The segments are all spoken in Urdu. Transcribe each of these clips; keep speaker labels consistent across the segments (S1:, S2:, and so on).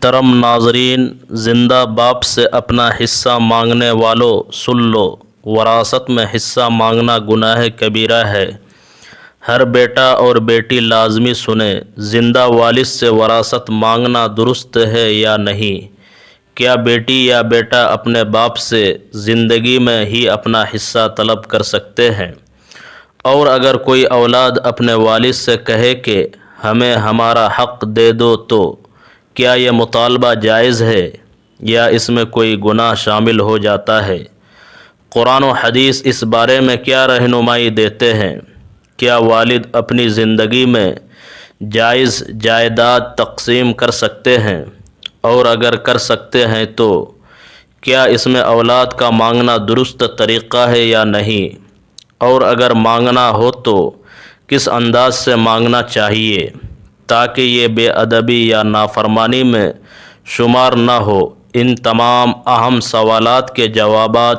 S1: محترم ناظرین، زندہ باپ سے اپنا حصہ مانگنے والوں سن لو، وراثت میں حصہ مانگنا گناہ کبیرہ ہے۔ ہر بیٹا اور بیٹی لازمی سنیں، زندہ والد سے وراثت مانگنا درست ہے یا نہیں؟ کیا بیٹی یا بیٹا اپنے باپ سے زندگی میں ہی اپنا حصہ طلب کر سکتے ہیں؟ اور اگر کوئی اولاد اپنے والد سے کہے کہ ہمیں ہمارا حق دے دو تو کیا یہ مطالبہ جائز ہے یا اس میں کوئی گناہ شامل ہو جاتا ہے؟ قرآن و حدیث اس بارے میں کیا رہنمائی دیتے ہیں؟ کیا والد اپنی زندگی میں جائز جائیداد تقسیم کر سکتے ہیں؟ اور اگر کر سکتے ہیں تو کیا اس میں اولاد کا مانگنا درست طریقہ ہے یا نہیں؟ اور اگر مانگنا ہو تو کس انداز سے مانگنا چاہیے تاکہ یہ بے ادبی یا نافرمانی میں شمار نہ ہو؟ ان تمام اہم سوالات کے جوابات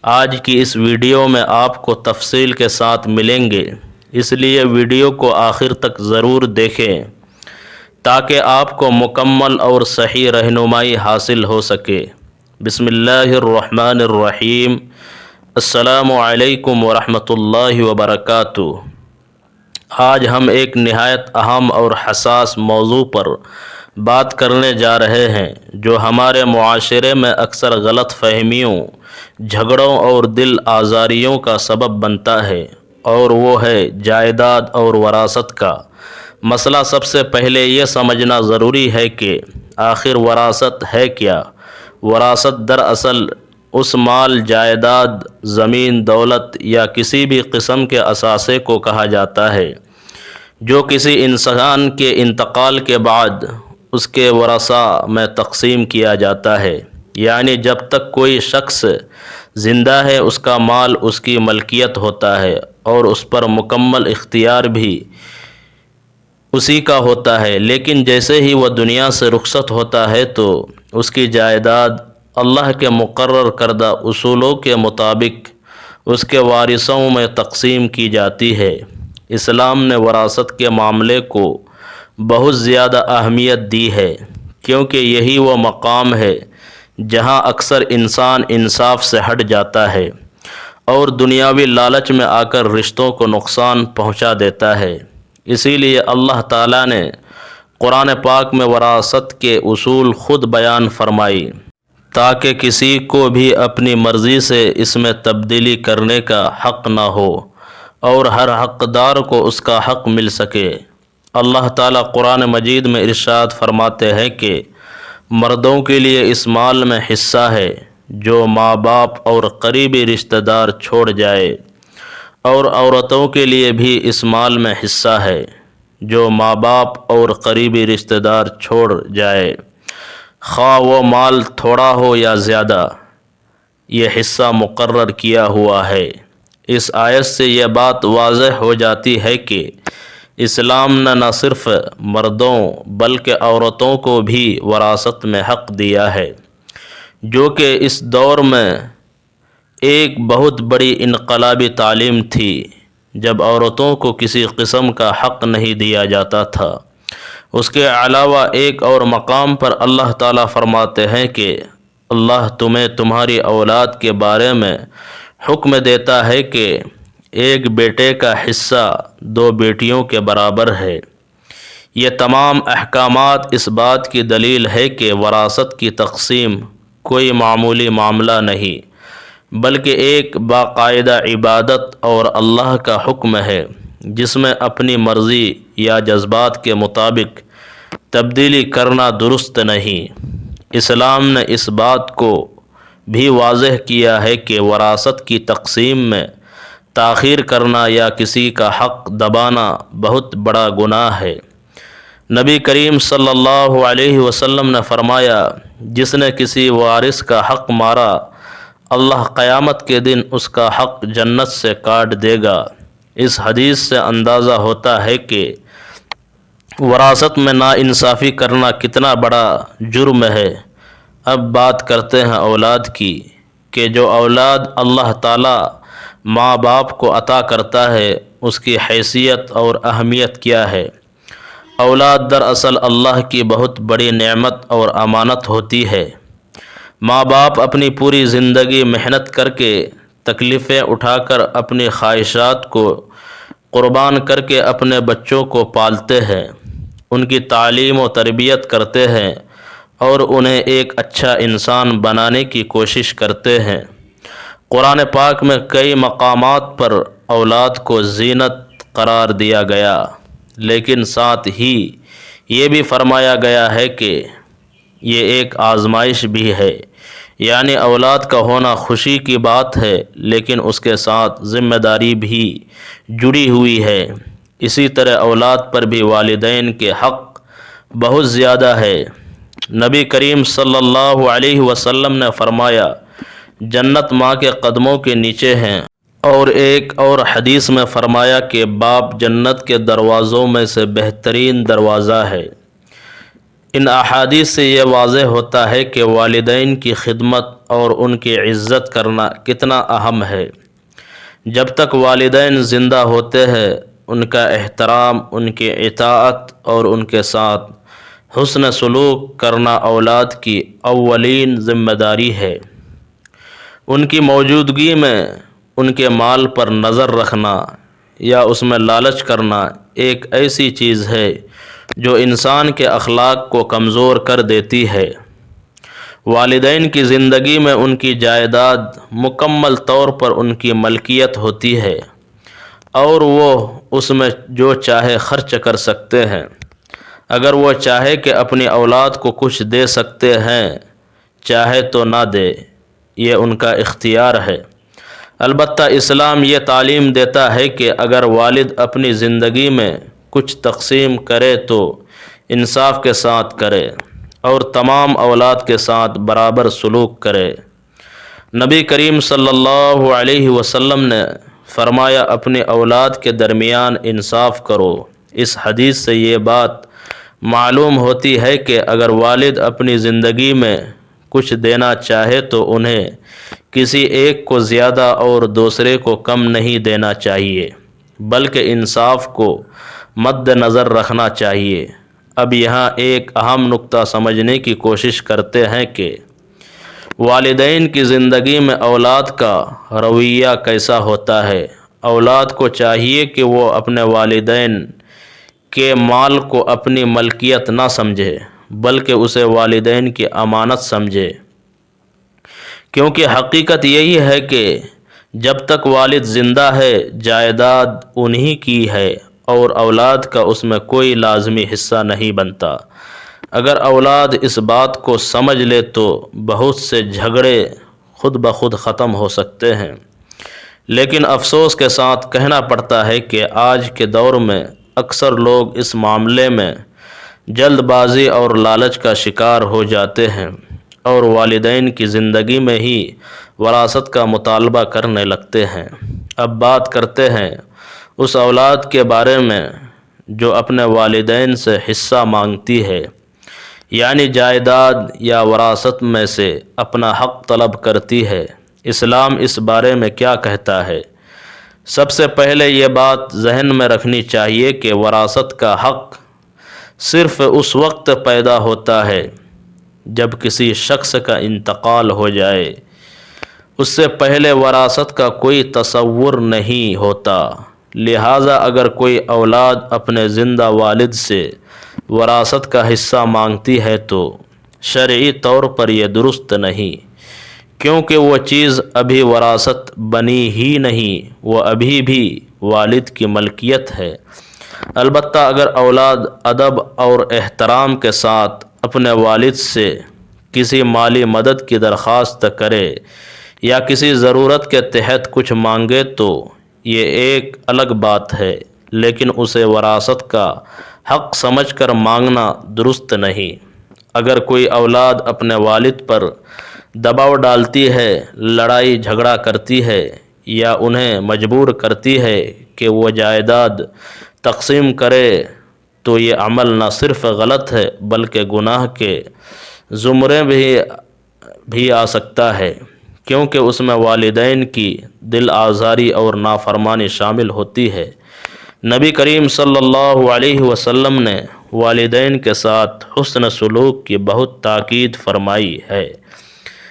S1: آج کی اس ویڈیو میں آپ کو تفصیل کے ساتھ ملیں گے، اس لیے ویڈیو کو آخر تک ضرور دیکھیں تاکہ آپ کو مکمل اور صحیح رہنمائی حاصل ہو سکے۔ بسم اللہ الرحمن الرحیم۔ السلام علیکم ورحمۃ اللہ وبرکاتہ۔ آج ہم ایک نہایت اہم اور حساس موضوع پر بات کرنے جا رہے ہیں جو ہمارے معاشرے میں اکثر غلط فہمیوں، جھگڑوں اور دل آزاریوں کا سبب بنتا ہے، اور وہ ہے جائیداد اور وراثت کا مسئلہ۔ سب سے پہلے یہ سمجھنا ضروری ہے کہ آخر وراثت ہے کیا؟ وراثت دراصل اس مال، جائیداد، زمین، دولت یا کسی بھی قسم کے اثاثے کو کہا جاتا ہے جو کسی انسان کے انتقال کے بعد اس کے ورثاء میں تقسیم کیا جاتا ہے۔ یعنی جب تک کوئی شخص زندہ ہے اس کا مال اس کی ملکیت ہوتا ہے اور اس پر مکمل اختیار بھی اسی کا ہوتا ہے، لیکن جیسے ہی وہ دنیا سے رخصت ہوتا ہے تو اس کی جائیداد اللہ کے مقرر کردہ اصولوں کے مطابق اس کے وارثوں میں تقسیم کی جاتی ہے۔ اسلام نے وراثت کے معاملے کو بہت زیادہ اہمیت دی ہے، کیونکہ یہی وہ مقام ہے جہاں اکثر انسان انصاف سے ہٹ جاتا ہے اور دنیاوی لالچ میں آ کر رشتوں کو نقصان پہنچا دیتا ہے۔ اسی لیے اللہ تعالیٰ نے قرآن پاک میں وراثت کے اصول خود بیان فرمائی تاکہ کسی کو بھی اپنی مرضی سے اس میں تبدیلی کرنے کا حق نہ ہو اور ہر حقدار کو اس کا حق مل سکے۔ اللہ تعالیٰ قرآن مجید میں ارشاد فرماتے ہیں کہ مردوں کے لیے اس مال میں حصہ ہے جو ماں باپ اور قریبی رشتہ دار چھوڑ جائے، اور عورتوں کے لیے بھی اس مال میں حصہ ہے جو ماں باپ اور قریبی رشتہ دار چھوڑ جائے، خواہ وہ مال تھوڑا ہو یا زیادہ، یہ حصہ مقرر کیا ہوا ہے۔ اس آیت سے یہ بات واضح ہو جاتی ہے کہ اسلام نے نہ صرف مردوں بلکہ عورتوں کو بھی وراثت میں حق دیا ہے، جو کہ اس دور میں ایک بہت بڑی انقلابی تعلیم تھی جب عورتوں کو کسی قسم کا حق نہیں دیا جاتا تھا۔ اس کے علاوہ ایک اور مقام پر اللہ تعالیٰ فرماتے ہیں کہ اللہ تمہیں تمہاری اولاد کے بارے میں حکم دیتا ہے کہ ایک بیٹے کا حصہ 2 بیٹیوں کے برابر ہے۔ یہ تمام احکامات اس بات کی دلیل ہے کہ وراثت کی تقسیم کوئی معمولی معاملہ نہیں بلکہ ایک باقاعدہ عبادت اور اللہ کا حکم ہے جس میں اپنی مرضی یا جذبات کے مطابق تبدیلی کرنا درست نہیں۔ اسلام نے اس بات کو بھی واضح کیا ہے کہ وراثت کی تقسیم میں تاخیر کرنا یا کسی کا حق دبانا بہت بڑا گناہ ہے۔ نبی کریم صلی اللہ علیہ وسلم نے فرمایا، جس نے کسی وارث کا حق مارا اللہ قیامت کے دن اس کا حق جنت سے کاٹ دے گا۔ اس حدیث سے اندازہ ہوتا ہے کہ وراثت میں ناانصافی کرنا کتنا بڑا جرم ہے۔ اب بات کرتے ہیں اولاد کی کہ جو اولاد اللہ تعالیٰ ماں باپ کو عطا کرتا ہے اس کی حیثیت اور اہمیت کیا ہے۔ اولاد دراصل اللہ کی بہت بڑی نعمت اور امانت ہوتی ہے۔ ماں باپ اپنی پوری زندگی محنت کر کے، تکلیفیں اٹھا کر، اپنی خواہشات کو قربان کر کے اپنے بچوں کو پالتے ہیں، ان کی تعلیم و تربیت کرتے ہیں اور انہیں ایک اچھا انسان بنانے کی کوشش کرتے ہیں۔ قرآن پاک میں کئی مقامات پر اولاد کو زینت قرار دیا گیا، لیکن ساتھ ہی یہ بھی فرمایا گیا ہے کہ یہ ایک آزمائش بھی ہے، یعنی اولاد کا ہونا خوشی کی بات ہے، لیکن اس کے ساتھ ذمہ داری بھی جڑی ہوئی ہے۔ اسی طرح اولاد پر بھی والدین کے حق بہت زیادہ ہے۔ نبی کریم صلی اللہ علیہ وسلم نے فرمایا، جنت ماں کے قدموں کے نیچے ہیں، اور ایک اور حدیث میں فرمایا کہ باپ جنت کے دروازوں میں سے بہترین دروازہ ہے۔ ان احادیث سے یہ واضح ہوتا ہے کہ والدین کی خدمت اور ان کی عزت کرنا کتنا اہم ہے۔ جب تک والدین زندہ ہوتے ہیں، ان کا احترام، ان کی اطاعت اور ان کے ساتھ حسن سلوک کرنا اولاد کی اولین ذمہ داری ہے۔ ان کی موجودگی میں ان کے مال پر نظر رکھنا یا اس میں لالچ کرنا ایک ایسی چیز ہے جو انسان کے اخلاق کو کمزور کر دیتی ہے۔ والدین کی زندگی میں ان کی جائیداد مکمل طور پر ان کی ملکیت ہوتی ہے اور وہ اس میں جو چاہے خرچ کر سکتے ہیں۔ اگر وہ چاہے کہ اپنی اولاد کو کچھ دے سکتے ہیں، چاہے تو نہ دے، یہ ان کا اختیار ہے۔ البتہ اسلام یہ تعلیم دیتا ہے کہ اگر والد اپنی زندگی میں کچھ تقسیم کرے تو انصاف کے ساتھ کرے اور تمام اولاد کے ساتھ برابر سلوک کرے۔ نبی کریم صلی اللہ علیہ وسلم نے فرمایا، اپنی اولاد کے درمیان انصاف کرو۔ اس حدیث سے یہ بات معلوم ہوتی ہے کہ اگر والد اپنی زندگی میں کچھ دینا چاہے تو انہیں کسی ایک کو زیادہ اور دوسرے کو کم نہیں دینا چاہیے، بلکہ انصاف کو مد نظر رکھنا چاہیے۔ اب یہاں ایک اہم نقطہ سمجھنے کی کوشش کرتے ہیں کہ والدین کی زندگی میں اولاد کا رویہ کیسا ہوتا ہے۔ اولاد کو چاہیے کہ وہ اپنے والدین کے مال کو اپنی ملکیت نہ سمجھے، بلکہ اسے والدین کی امانت سمجھے، کیونکہ حقیقت یہی ہے کہ جب تک والد زندہ ہے، جائیداد انہی کی ہے اور اولاد کا اس میں کوئی لازمی حصہ نہیں بنتا۔ اگر اولاد اس بات کو سمجھ لے تو بہت سے جھگڑے خود بخود ختم ہو سکتے ہیں، لیکن افسوس کے ساتھ کہنا پڑتا ہے کہ آج کے دور میں اکثر لوگ اس معاملے میں جلد بازی اور لالچ کا شکار ہو جاتے ہیں اور والدین کی زندگی میں ہی وراثت کا مطالبہ کرنے لگتے ہیں۔ اب بات کرتے ہیں اس اولاد کے بارے میں جو اپنے والدین سے حصہ مانگتی ہے، یعنی جائیداد یا وراثت میں سے اپنا حق طلب کرتی ہے۔ اسلام اس بارے میں کیا کہتا ہے؟ سب سے پہلے یہ بات ذہن میں رکھنی چاہیے کہ وراثت کا حق صرف اس وقت پیدا ہوتا ہے جب کسی شخص کا انتقال ہو جائے۔ اس سے پہلے وراثت کا کوئی تصور نہیں ہوتا۔ لہٰذا اگر کوئی اولاد اپنے زندہ والد سے وراثت کا حصہ مانگتی ہے تو شرعی طور پر یہ درست نہیں، کیونکہ وہ چیز ابھی وراثت بنی ہی نہیں، وہ ابھی بھی والد کی ملکیت ہے۔ البتہ اگر اولاد ادب اور احترام کے ساتھ اپنے والد سے کسی مالی مدد کی درخواست کرے یا کسی ضرورت کے تحت کچھ مانگے تو یہ ایک الگ بات ہے، لیکن اسے وراثت کا حق سمجھ کر مانگنا درست نہیں۔ اگر کوئی اولاد اپنے والد پر دباؤ ڈالتی ہے، لڑائی جھگڑا کرتی ہے یا انہیں مجبور کرتی ہے کہ وہ جائیداد تقسیم کرے تو یہ عمل نہ صرف غلط ہے بلکہ گناہ کے زمرے بھی آ سکتا ہے، کیونکہ اس میں والدین کی دل آزاری اور نافرمانی شامل ہوتی ہے۔ نبی کریم صلی اللہ علیہ وسلم نے والدین کے ساتھ حسن سلوک کی بہت تاکید فرمائی ہے۔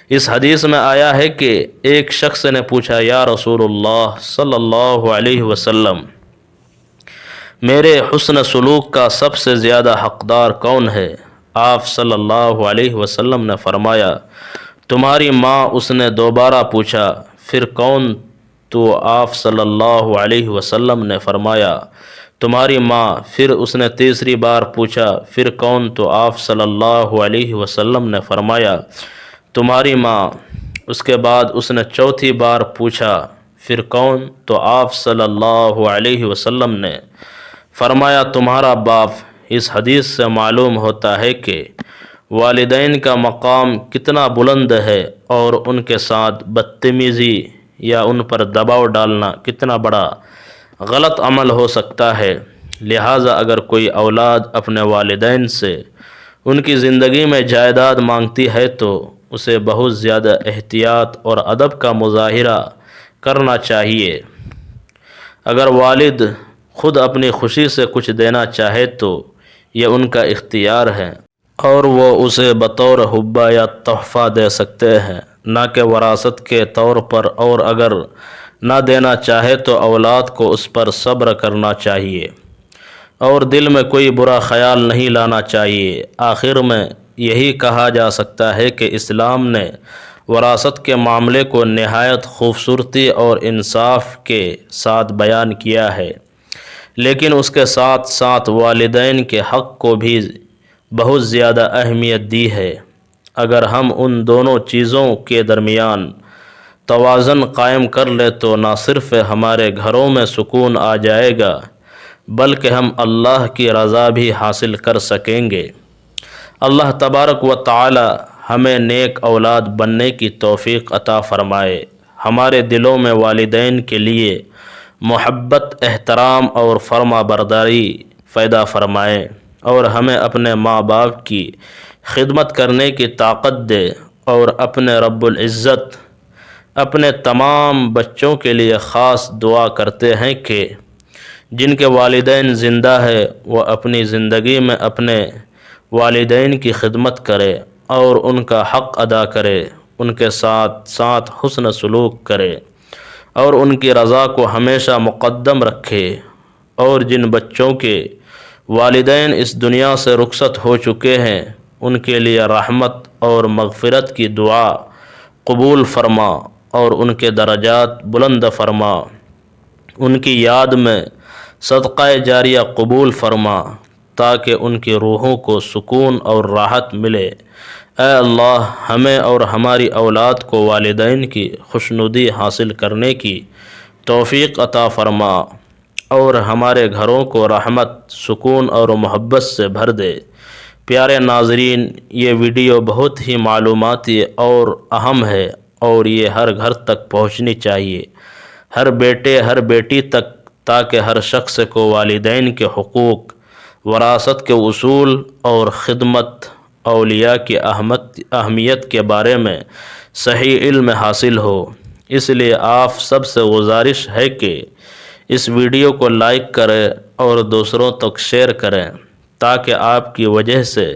S1: اس حدیث میں آیا ہے کہ ایک شخص نے پوچھا، یا رسول اللہ صلی اللہ علیہ وسلم، میرے حسن سلوک کا سب سے زیادہ حقدار کون ہے؟ آپ صلی اللہ علیہ وسلم نے فرمایا، تمہاری ماں۔ اس نے دوبارہ پوچھا، پھر کون؟ تو آپ صلی اللہ علیہ وسلم نے فرمایا، تمہاری ماں۔ پھر اس نے تیسری بار پوچھا، پھر کون؟ تو آپ صلی اللہ علیہ وسلم نے فرمایا، تمہاری ماں۔ اس کے بعد اس نے چوتھی بار پوچھا، پھر کون؟ تو آپ صلی اللہ علیہ وسلم نے فرمایا، تمہارا باپ۔ اس حدیث سے معلوم ہوتا ہے کہ والدین کا مقام کتنا بلند ہے اور ان کے ساتھ بدتمیزی یا ان پر دباؤ ڈالنا کتنا بڑا غلط عمل ہو سکتا ہے۔ لہٰذا اگر کوئی اولاد اپنے والدین سے ان کی زندگی میں جائیداد مانگتی ہے تو اسے بہت زیادہ احتیاط اور ادب کا مظاہرہ کرنا چاہیے۔ اگر والد خود اپنی خوشی سے کچھ دینا چاہے تو یہ ان کا اختیار ہے اور وہ اسے بطور ہبہ یا تحفہ دے سکتے ہیں، نہ کہ وراثت کے طور پر، اور اگر نہ دینا چاہے تو اولاد کو اس پر صبر کرنا چاہیے اور دل میں کوئی برا خیال نہیں لانا چاہیے۔ آخر میں یہی کہا جا سکتا ہے کہ اسلام نے وراثت کے معاملے کو نہایت خوبصورتی اور انصاف کے ساتھ بیان کیا ہے، لیکن اس کے ساتھ ساتھ والدین کے حق کو بھی بہت زیادہ اہمیت دی ہے۔ اگر ہم ان دونوں چیزوں کے درمیان توازن قائم کر لیں تو نہ صرف ہمارے گھروں میں سکون آ جائے گا بلکہ ہم اللہ کی رضا بھی حاصل کر سکیں گے۔ اللہ تبارک و تعالی ہمیں نیک اولاد بننے کی توفیق عطا فرمائے، ہمارے دلوں میں والدین کے لیے محبت، احترام اور فرما برداری پیدا فرمائے، اور ہمیں اپنے ماں باپ کی خدمت کرنے کی طاقت دے، اور اپنے رب العزت اپنے تمام بچوں کے لیے خاص دعا کرتے ہیں کہ جن کے والدین زندہ ہے وہ اپنی زندگی میں اپنے والدین کی خدمت کرے اور ان کا حق ادا کرے، ان کے ساتھ ساتھ حسن سلوک کرے اور ان کی رضا کو ہمیشہ مقدم رکھے، اور جن بچوں کے والدین اس دنیا سے رخصت ہو چکے ہیں ان کے لیے رحمت اور مغفرت کی دعا قبول فرما اور ان کے درجات بلند فرما، ان کی یاد میں صدقہ جاریہ قبول فرما تاکہ ان کی روحوں کو سکون اور راحت ملے۔ اے اللہ، ہمیں اور ہماری اولاد کو والدین کی خوشنودی حاصل کرنے کی توفیق عطا فرما اور ہمارے گھروں کو رحمت، سکون اور محبت سے بھر دے۔ پیارے ناظرین، یہ ویڈیو بہت ہی معلوماتی اور اہم ہے اور یہ ہر گھر تک پہنچنی چاہیے، ہر بیٹے ہر بیٹی تک، تاکہ ہر شخص کو والدین کے حقوق، وراثت کے اصول اور خدمت اولیاء کی اہمیت کے بارے میں صحیح علم حاصل ہو۔ اس لیے آپ سب سے گزارش ہے کہ اس ویڈیو کو لائک کریں اور دوسروں تک شیئر کریں تاکہ آپ کی وجہ سے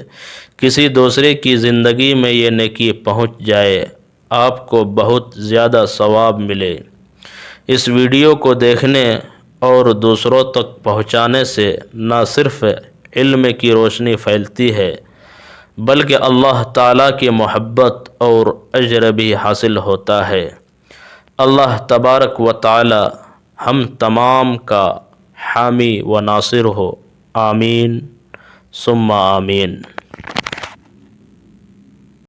S1: کسی دوسرے کی زندگی میں یہ نیکی پہنچ جائے، آپ کو بہت زیادہ ثواب ملے۔ اس ویڈیو کو دیکھنے اور دوسروں تک پہنچانے سے نہ صرف علم کی روشنی پھیلتی ہے بلکہ اللہ تعالیٰ کی محبت اور اجر بھی حاصل ہوتا ہے۔ اللہ تبارک و تعالی ہم تمام کا حامی و ناصر ہو، آمین ثم آمین۔